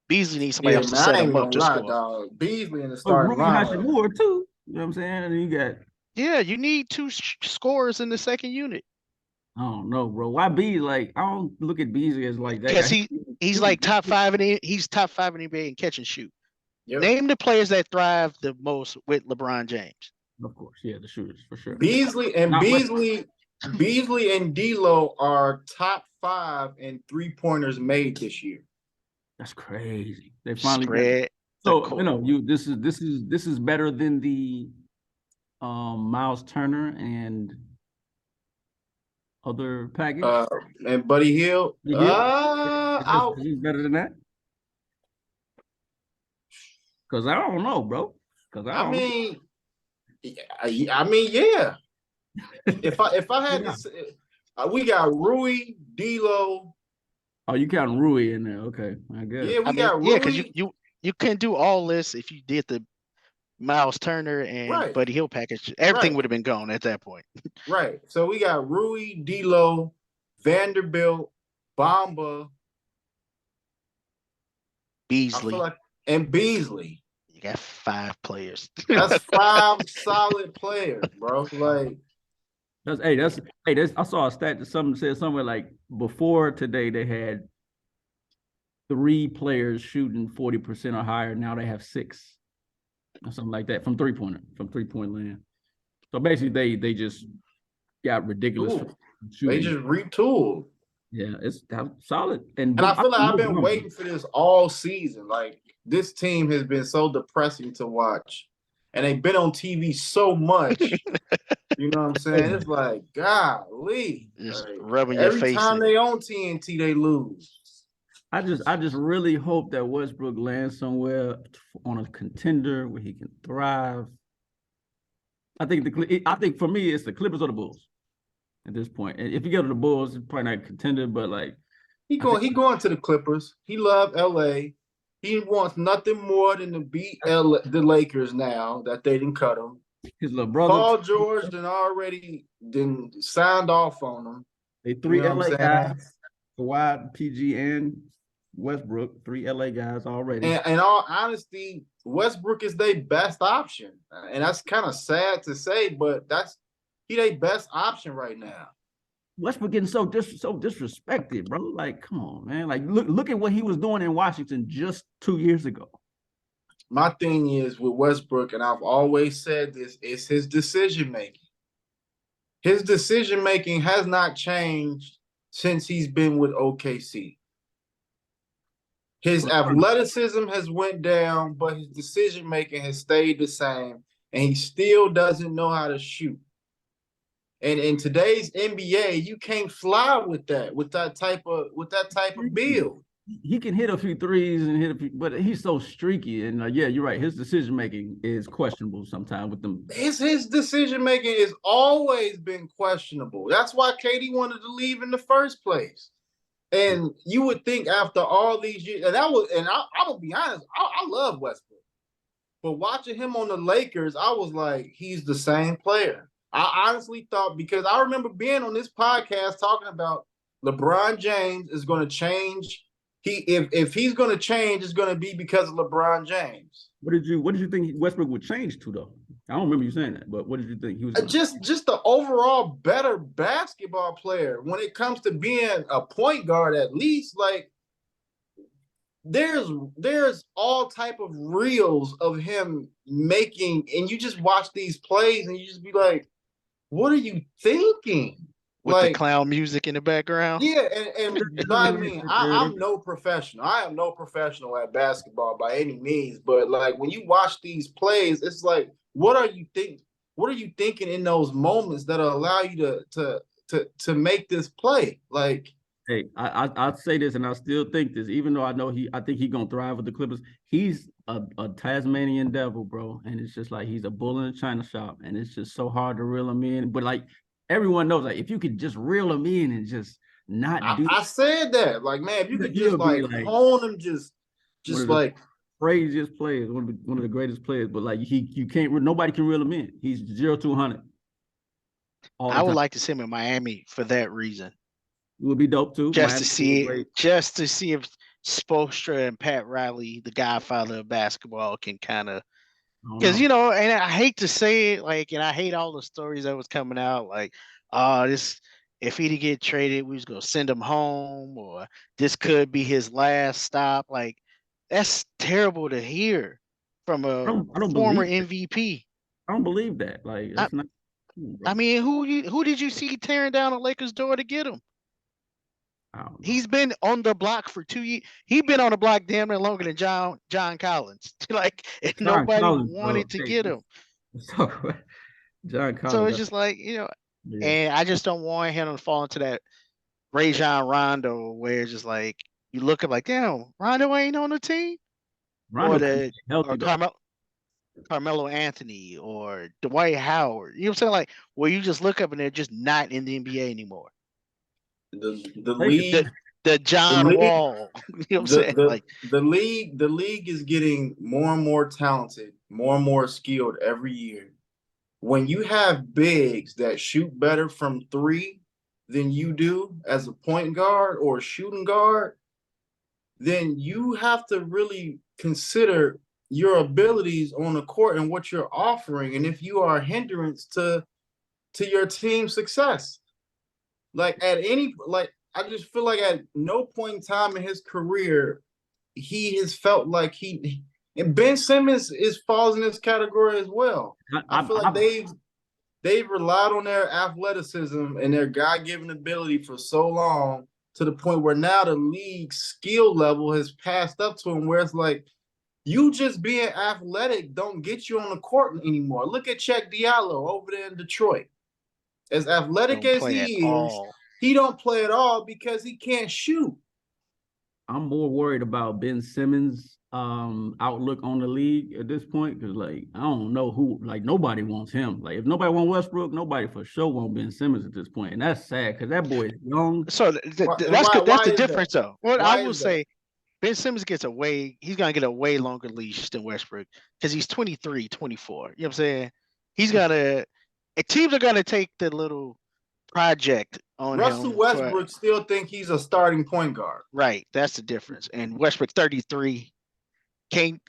Beasley needs somebody else to set him up to score. Dog. Beasley in the starting lineup. More too. You know what I'm saying? And you got. Yeah, you need 2 scorers in the second unit. I don't know, bro. Why Beasley? Like, I don't look at Beasley as like that. Because he's like top 5 he's top 5 in NBA in catch and shoot. Yep. Name the players that thrive the most with LeBron James. Of course, yeah, the shooters for sure. Beasley and D'Lo are top 5 in 3-pointers made this year. That's crazy. They finally spread. So this is better than the Miles Turner and other package. And Buddy Hield. He's better than that. Because I don't know, bro. I mean, yeah. if I had to say, we got Rui, D'Lo. Oh, you count Rui in there? Okay, I guess. Yeah, we got Rui. Yeah, because you couldn't do all this if you did the Miles Turner and Buddy Hield package. Everything would have been gone at that point. Right. So we got Rui, D'Lo, Vanderbilt, Bamba, Beasley, and Beasley. You got 5 players. That's 5 solid players, bro. Like that's I saw a stat that someone said somewhere like before today they had 3 players shooting 40% or higher. Now they have 6. Or something like that from 3-point land. So basically, they just got ridiculous. They just retooled. Yeah, it's solid. And I feel like I've been waiting for this all season. Like this team has been so depressing to watch, and they've been on TV so much. You know what I'm saying? It's like, golly, just like, rubbing your face. Every time they on TNT, they lose. I just really hope that Westbrook lands somewhere on a contender where he can thrive. I think for me, it's the Clippers or the Bulls at this point. And if you go to the Bulls, it's probably not a contender, but like he going to the Clippers. He loved LA. He wants nothing more than to beat the Lakers now that they didn't cut him. His little brother Paul George already signed off on him. They 3 LA guys, Kawhi, PG, and Westbrook, 3 LA guys already. And in all honesty, Westbrook is their best option. And that's kind of sad to say, but he their best option right now. Westbrook getting so disrespected, bro. Like, come on, man. Like, look at what he was doing in Washington just 2 years ago. my thing is with Westbrook, and I've always said this, is his decision making. His decision making has not changed since he's been with OKC. His athleticism has went down, but his decision making has stayed the same, and he still doesn't know how to shoot. And in today's NBA, you can't fly with that type of build. He can hit a few threes and hit a few, but he's so streaky. And yeah, you're right. His decision making is questionable sometimes with them. His decision making has always been questionable. That's why KD wanted to leave in the first place. And you would think after all these years, and I'm gonna be honest, I love Westbrook, but watching him on the Lakers, I was like, he's the same player. I honestly thought, because I remember being on this podcast talking about LeBron James is going to change. If he's going to change, it's going to be because of LeBron James. What did you think Westbrook would change to though? I don't remember you saying that, but what did you think he was? Just the overall better basketball player when it comes to being a point guard, at least. Like there's all type of reels of him making, and you just watch these plays and you just be like, what are you thinking? With the clown music in the background. Yeah, and I mean, I'm no professional. I am no professional at basketball by any means. But like when you watch these plays, it's like, what are you thinking in those moments that allow you to make this play? Like, hey, I'd say this, and I still think this, even though I think he's gonna thrive with the Clippers. He's a Tasmanian devil, bro, and it's just like he's a bull in a china shop, and it's just so hard to reel him in. But like everyone knows, like if you could just reel him in and just not do. I said that, like, man, if you could just like hone him, just like craziest players, one of the greatest players. But like you can't, nobody can reel him in. He's 0 to 100. I would like to see him in Miami for that reason. It would be dope too. Just to see if Spoelstra and Pat Riley, the godfather of basketball, can kind of, because and I hate to say it, like, and I hate all the stories that was coming out, like, this, if he'd get traded, we was gonna send him home, or this could be his last stop. Like, that's terrible to hear from a former MVP. I don't believe that. Like, that's not. I mean, who did you see tearing down the Lakers' door to get him? He's been on the block for 2 years. He's been on the block damn near longer than John Collins. Like, and nobody wanted to get him. John Collins. So it's just like, and I just don't want him to fall into that Rajon Rondo where it's just like you look up like, damn, Rondo ain't on the team. Rondo or Carmelo Anthony or Dwight Howard. You know what I'm saying? Like, where you just look up and they're just not in the NBA anymore. The John Wall. You know what I'm saying? Like, the league is getting more and more talented, more and more skilled every year. When you have bigs that shoot better from three than you do as a point guard or shooting guard, then you have to really consider your abilities on the court and what you're offering, and if you are a hindrance to your team's success. Like I just feel like at no point in time in his career, he has felt like and Ben Simmons falls in this category as well. I feel like they've relied on their athleticism and their God-given ability for so long, to the point where now the league's skill level has passed up to him, where it's like, you just being athletic don't get you on the court anymore. Look at Check Diallo over there in Detroit. As athletic as he is, he don't play at all because he can't shoot. I'm more worried about Ben Simmons' outlook on the league at this point, because like I don't know who, like nobody wants him. Like if nobody wants Westbrook, nobody for sure wants Ben Simmons at this point, and that's sad because that boy is young. So that's the difference, though. What I will say, Ben Simmons he's gonna get a way longer leash than Westbrook because he's 23, 24. You know what I'm saying? He's teams are gonna take the little project on Russell him. Westbrook still think he's a starting point guard. Right. That's the difference. And Westbrook 33 can't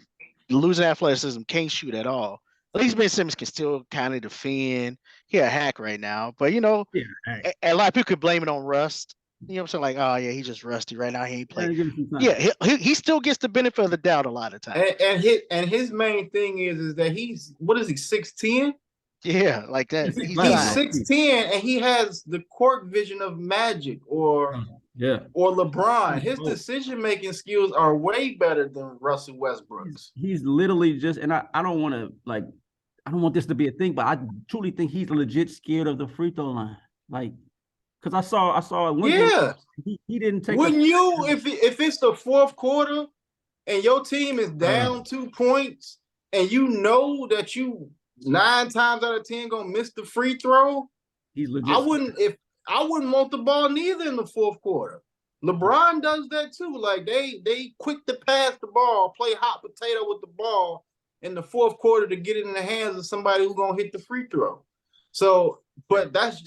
lose athleticism, can't shoot at all. At least Ben Simmons can still kind of defend. He a hack right now. But a lot of people could blame it on rust. You know what I'm saying? Like, oh yeah, he's just rusty right now. He ain't playing. Give him some time. Yeah, he still gets the benefit of the doubt a lot of times. And his main thing is that he's, what is he, 6'10"? Yeah, like that. He's He's flat He's out. 6'10" and he has the court vision of Magic or LeBron. His decision-making skills are way better than Russell Westbrook's. He's literally just, and I don't want to like, I don't want this to be a thing, but I truly think he's legit scared of the free throw line. Like, because I saw one game, he didn't take. Wouldn't you, if it's the fourth quarter and your team is down 2 points and you know that you 9 times out of 10 gonna miss the free throw? He's legit. I wouldn't want the ball neither in the fourth quarter. LeBron does that too. Like they quick to pass the ball, play hot potato with the ball in the fourth quarter to get it in the hands of somebody who's gonna hit the free throw. So, but that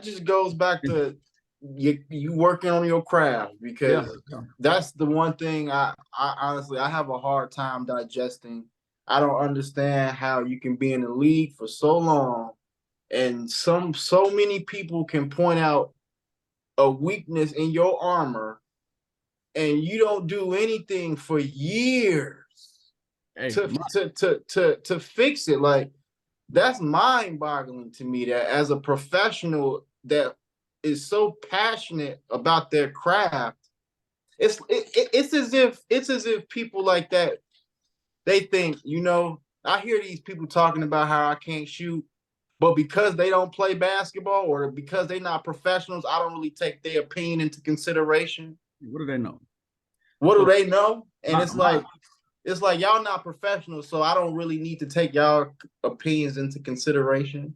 just goes back to you working on your craft, because that's the one thing I honestly I have a hard time digesting. I don't understand how you can be in the league for so long and so many people can point out a weakness in your armor and you don't do anything for years to fix it. Like, that's mind-boggling to me, that as a professional that is so passionate about their craft, it's as if people like that, they think, I hear these people talking about how I can't shoot, but because they don't play basketball or because they're not professionals, I don't really take their opinion into consideration. What do they know? What do they know? And it's like y'all not professionals, so I don't really need to take y'all opinions into consideration.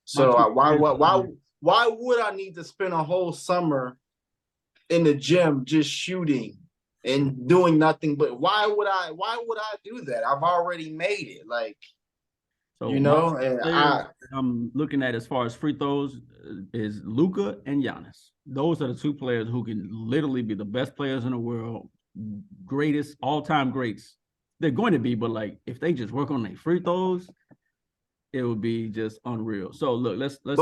So why would I need to spend a whole summer in the gym just shooting and doing nothing? But why would I do that? I've already made it. Like, so and I'm looking at as far as free throws is Luka and Giannis. Those are the two players who can literally be the best players in the world, greatest, all-time greats. They're going to be, but like if they just work on their free throws, it would be just unreal. So look, let's. But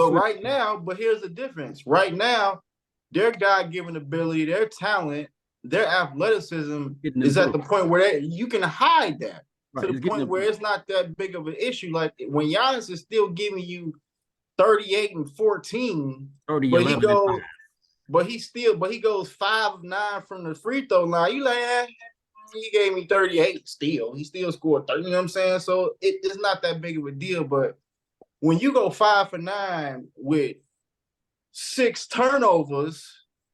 here's the difference. Right now, their God-given ability, their talent, their athleticism is at the point where you can hide that to the point where it's not that big of an issue. Like when Giannis is still giving you 38 and 14, but he goes 5 of 9 from the free throw line. You like, he gave me 38 still. He still scored 30, you know what I'm saying? So it's not that big of a deal. But when you go 5 for 9 with 6 turnovers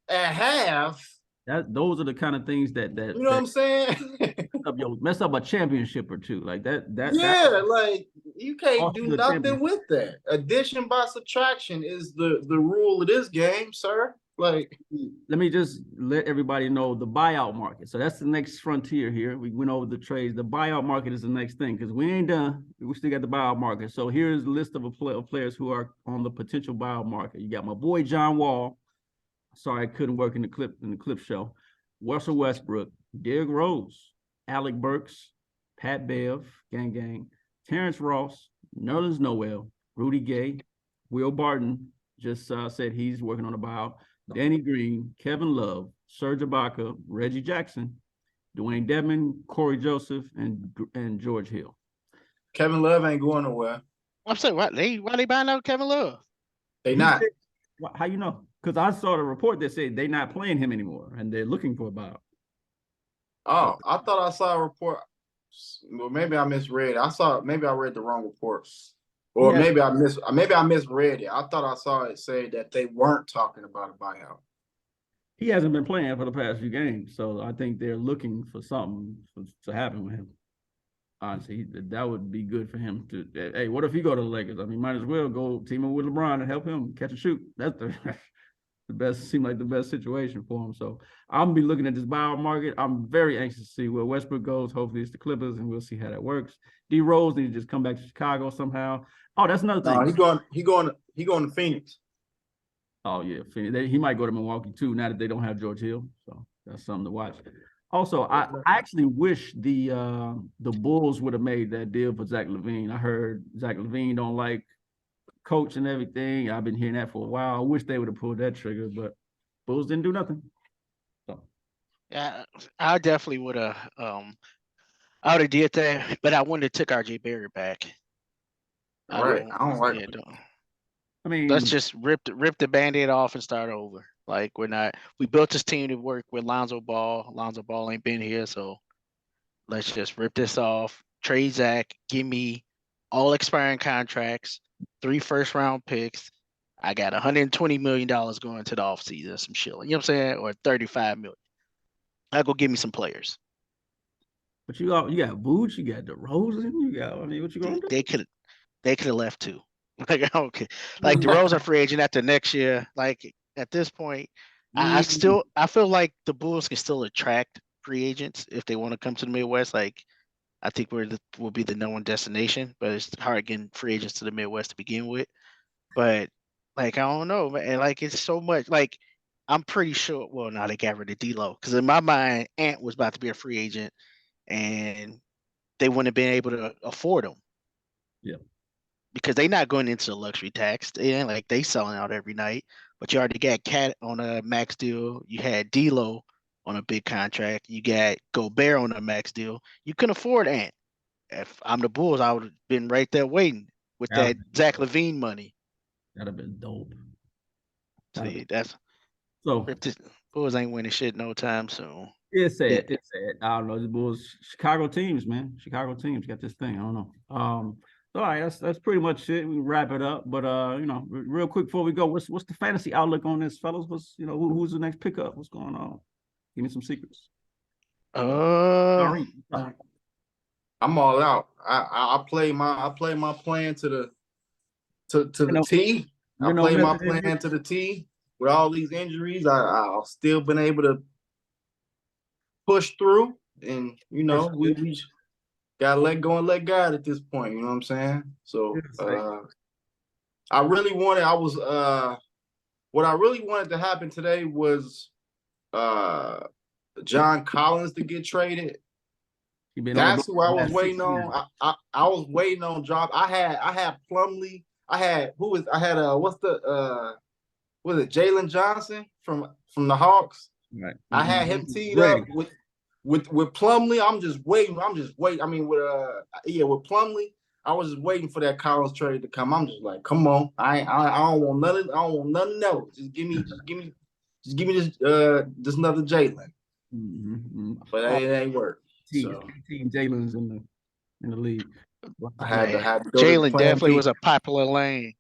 at half, those are the kind of things that you know what I'm saying? mess up a championship or two. Like that. Like you can't do nothing with that. Addition by subtraction is the rule of this game, sir. Like, let me just let everybody know the buyout market. So that's the next frontier here. We went over the trades. The buyout market is the next thing because we ain't done. We still got the buyout market. So here's a list of players who are on the potential buyout market. You got my boy John Wall. Sorry, I couldn't work in the clip show. Russell Westbrook, Derrick Rose, Alec Burks, Pat Bev, gang, Terrence Ross, Nerlens Noel, Rudy Gay, Will Barton just said he's working on a buyout. Danny Green, Kevin Love, Serge Ibaka, Reggie Jackson, Dwayne Dedmon, Corey Joseph, and George Hill. Kevin Love ain't going nowhere. I'm saying, why they buying out Kevin Love? They not. How you know? Because I saw the report that said they're not playing him anymore and they're looking for a buyout. Oh, I thought I saw a report. Well, maybe I misread. Maybe I read the wrong report. Or maybe I misread it. I thought I saw it say that they weren't talking about a buyout. He hasn't been playing for the past few games, so I think they're looking for something to happen with him. Honestly, that would be good for him to. Hey, what if he go to the Lakers? I mean, might as well go team up with LeBron and help him catch and shoot. That's the best. Seemed like the best situation for him. So I'm gonna be looking at this buyout market. I'm very anxious to see where Westbrook goes. Hopefully, it's the Clippers, and we'll see how that works. D Rose needs to just come back to Chicago somehow. Oh, that's another thing. He going to Phoenix. Oh yeah, Phoenix. He might go to Milwaukee too. Now that they don't have George Hill, so that's something to watch. Also, I actually wish the Bulls would have made that deal for Zach LaVine. I heard Zach LaVine don't like coach and everything. I've been hearing that for a while. I wish they would have pulled that trigger, but Bulls didn't do nothing. So Yeah, I definitely would have. I would have did that, but I wouldn't have took RJ Barrett back. Right. I don't like. Yeah, I mean, let's just rip the Band-Aid off and start over. Like we built this team to work with Lonzo Ball. Lonzo Ball ain't been here, so let's just rip this off. Trade Zach, give me all expiring contracts, 3 first-round picks. I got $120 million going to the offseason, some shit. You know what I'm saying? Or 35 million. I go give me some players. but you got Vooch, you got DeRozan, what you gonna do? They could have left too. Like okay, like DeRozan free agent after next year. Like at this point, I feel like the Bulls can still attract free agents if they want to come to the Midwest. Like I think we'll be the #1 destination, but it's hard getting free agents to the Midwest to begin with. But like I don't know, man. Like it's so much. Like I'm pretty sure. Well, now they got rid of D'Lo because in my mind, Ant was about to be a free agent, and they wouldn't have been able to afford him. Yeah. Because they not going into the luxury tax. They ain't like they selling out every night. But you already got Cat on a max deal. You had D'Lo on a big contract. You got Gobert on a max deal. You couldn't afford Ant. If I'm the Bulls, I would have been right there waiting with that Zach LaVine money. That'd have been dope. See, that's so Bulls ain't winning shit no time soon. It's sad. It's sad. I don't know. The Bulls, Chicago teams, man. Chicago teams got this thing. I don't know. So all right, that's pretty much it. We can wrap it up. But real quick before we go, what's the fantasy outlook on this, fellas? Who's the next pickup? What's going on? Give me some secrets. I'm all out. I play my plan to the T. I play my plan to the T. With all these injuries, I've still been able to push through, and we gotta let go and let God at this point. You know what I'm saying? So I really wanted. What I really wanted to happen today was John Collins to get traded. That's who I was waiting on. I was waiting on drop. I had Plumlee. Was it Jalen Johnson from the Hawks? Right. I had him teed up with Plumlee. I'm just waiting. I mean, with Plumlee, I was just waiting for that Collins trade to come. I'm just like, come on. I don't want nothing. I don't want nothing else. Just give me this another Jalen. Mm-hmm. But it ain't work. Team Jalen's in the league. I had to go Jalen definitely was a popular lane.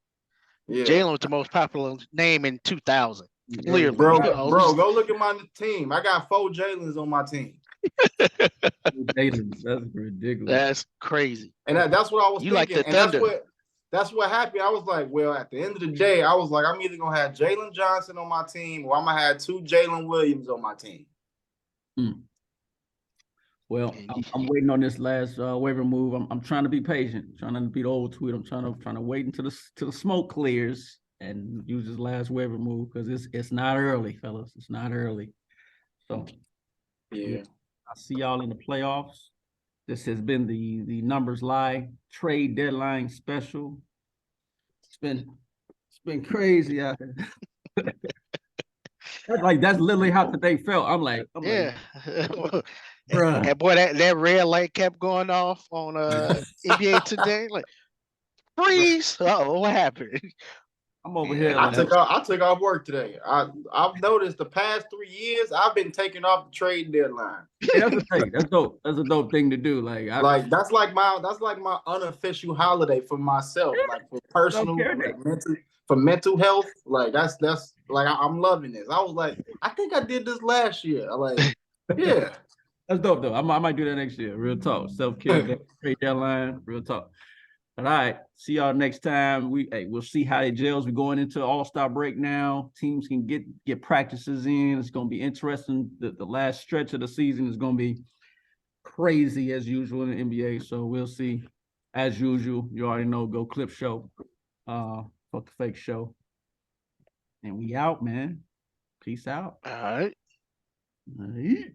Yeah. Jalen was the most popular name in 2000. Clearly, bro, go look at my team. I got 4 Jalen's on my team. That's ridiculous. That's crazy. And that's what I was thinking. Like the and Thunder. that's what happened. I was like, well, at the end of the day, I was like, I'm either gonna have Jalen Johnson on my team or I'm gonna have 2 Jalen Williams on my team. Well, I'm waiting on this last waiver move. I'm trying to be patient, trying to be the old tweet. I'm trying to wait until the smoke clears and use this last waiver move because it's not early, fellas. It's not early. So yeah, I'll see y'all in the playoffs. This has been the NumbersLie trade deadline special. It's been crazy out there. That's literally how today felt. I'm like, bruh. And boy, that red light kept going off on NBA today. Like, freeze! Oh, what happened? I'm over here. I took off work today. I've noticed the past 3 years I've been taking off the trade deadline. Yeah, that's the thing. That's dope. That's a dope thing to do. That's like my unofficial holiday for myself, like for personal, for mental health. Like that's like I'm loving this. I was like, I think I did this last year. Yeah. That's dope though. I might do that next year. Real talk. Self-care, trade deadline, real talk. All right. See y'all next time. We'll see how it gels. We're going into All-Star break now. Teams can get practices in. It's gonna be interesting. The last stretch of the season is gonna be crazy as usual in the NBA. So we'll see. As usual, you already know, go Clip Show. Fuck the Fake Show. And we out, man. Peace out. All right. All right.